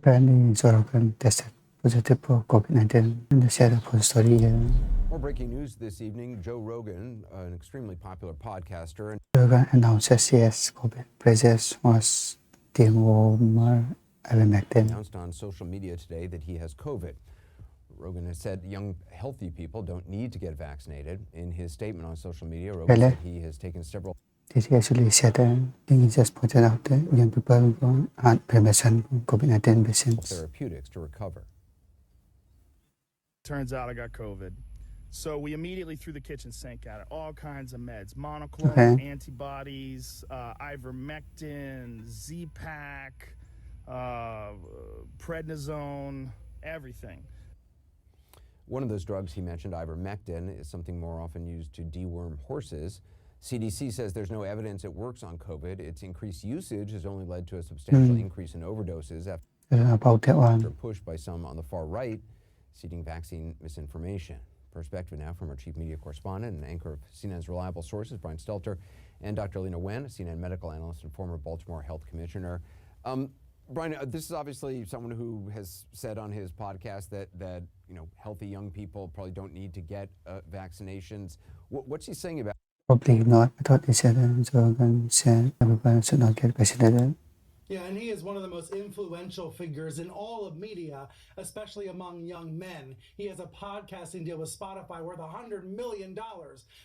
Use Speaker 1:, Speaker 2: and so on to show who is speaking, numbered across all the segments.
Speaker 1: Apparently, Rogan tested positive for COVID-19 and they shared a full story here.
Speaker 2: More breaking news this evening. Joe Rogan, an extremely popular podcaster.
Speaker 1: Rogan announces yes, COVID presence was dewormer ivermectin.
Speaker 2: Announced on social media today that he has COVID. Rogan has said young, healthy people don't need to get vaccinated. In his statement on social media, Rogan said he has taken several...
Speaker 1: Did he actually said that he just pointed out that young people had prevention from COVID-19 vaccines.
Speaker 2: Therapeutics to recover.
Speaker 3: Turns out I got COVID. So we immediately threw the kitchen sink at it. All kinds of meds, monoclonal antibodies, ivermectin, Z-Pak, prednisone, everything.
Speaker 2: One of those drugs he mentioned, ivermectin, is something more often used to deworm horses. CDC says there's no evidence it works on COVID. Its increased usage has only led to a substantial increase in overdoses after pushed by some on the far right, citing vaccine misinformation. Perspective now from our chief media correspondent and anchor of CNN's Reliable Sources, Brian Stelter, and Dr. Lena Wen, a CNN medical analyst and former Baltimore Health Commissioner. Brian, this is obviously someone who has said on his podcast that healthy young people probably don't need to get vaccinations. What's he saying about?
Speaker 1: Probably not. I thought he said Rogan said everyone should not get vaccinated.
Speaker 4: Yeah, and he is one of the most influential figures in all of media, especially among young men. He has a podcasting deal with Spotify worth $100 million.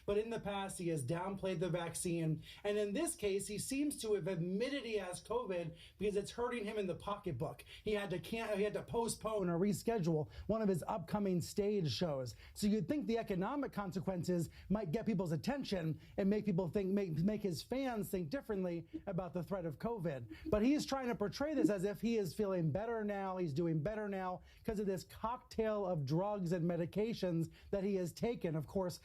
Speaker 4: But in the past, he has downplayed the vaccine. And in this case, he seems to have admitted he has COVID because it's hurting him in the pocketbook. He had to postpone or reschedule one of his upcoming stage shows. So you'd think the economic consequences might get people's attention and make people think, make his fans think differently about the threat of COVID. But he's trying to portray this as if he is feeling better now, he's doing better now because of this cocktail of drugs and medications that he has taken. Of course,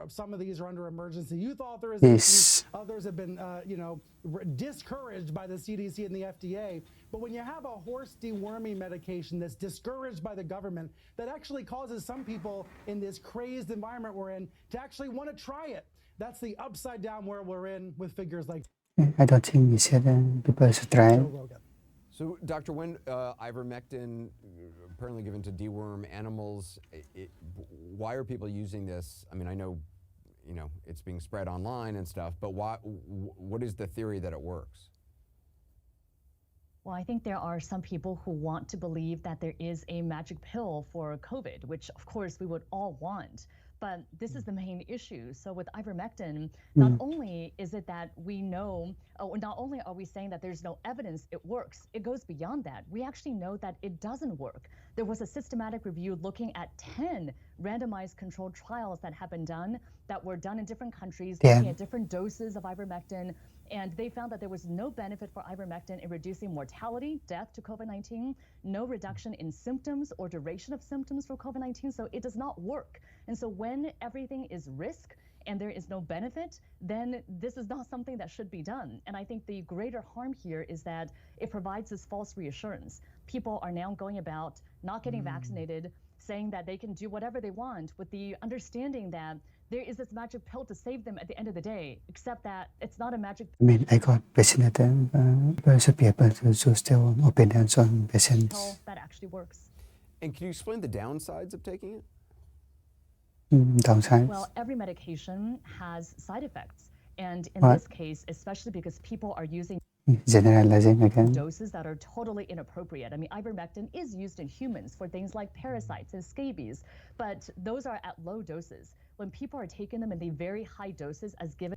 Speaker 4: some of these are under emergency use authorization.
Speaker 1: Yes.
Speaker 4: Others have been, discouraged by the CDC and the FDA. But when you have a horse deworming medication that's discouraged by the government, that actually causes some people in this crazed environment we're in to actually want to try it. That's the upside down world we're in with figures like
Speaker 1: I don't think he said people should try.
Speaker 2: So, Dr. Wen, ivermectin apparently given to deworm animals. Why are people using this? I mean, I know, it's being spread online and stuff, but why? What is the theory that it works?
Speaker 5: Well, I think there are some people who want to believe that there is a magic pill for COVID, which of course we would all want. But this is the main issue. So with ivermectin, not only is it that we know, not only are we saying that there's no evidence it works, it goes beyond that. We actually know that it doesn't work. There was a systematic review looking at 10 randomized controlled trials that have been done, that were done in different countries, looking at different doses of ivermectin. And they found that there was no benefit for ivermectin in reducing mortality, death to COVID-19, no reduction in symptoms or duration of symptoms for COVID-19. So it does not work. And so when everything is risk and there is no benefit, then this is not something that should be done. And I think the greater harm here is that it provides this false reassurance. People are now going about not getting vaccinated, saying that they can do whatever they want with the understanding that there is this magic pill to save them at the end of the day, except that it's not a magic pill.
Speaker 1: I mean, I got vaccinated. People should be able to choose their own opinions on vaccines.
Speaker 5: That actually works.
Speaker 2: And can you explain the downsides of taking it?
Speaker 1: Downsides?
Speaker 5: Well, every medication has side effects. And in this case, especially because people are using
Speaker 1: generalizing again.
Speaker 5: Doses that are totally inappropriate. I mean, ivermectin is used in humans for things like parasites and scabies, but those are at low doses. When people are taking them in the very high doses as given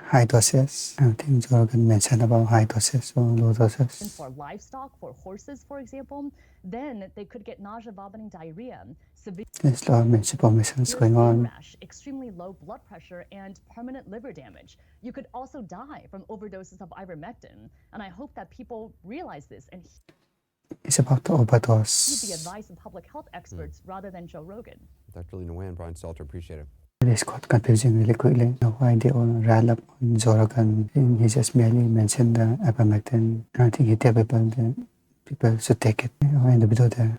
Speaker 1: high doses. I think Rogan mentioned about high doses or low doses.
Speaker 5: for livestock, for horses, for example, then they could get nausea, vomiting, diarrhea, severe
Speaker 1: There's a lot of misinformation going on.
Speaker 5: rash, extremely low blood pressure, and permanent liver damage. You could also die from overdoses of ivermectin. And I hope that people realize this and
Speaker 1: It's about the overdose.
Speaker 5: heed the advice of public health experts rather than Joe Rogan.
Speaker 2: Dr. Lena Wen, Brian Stelter, appreciate it.
Speaker 1: This got confusing really quickly. Why they all ran up on Rogan. He just merely mentioned the ivermectin. I think he told people that people should take it in the video there.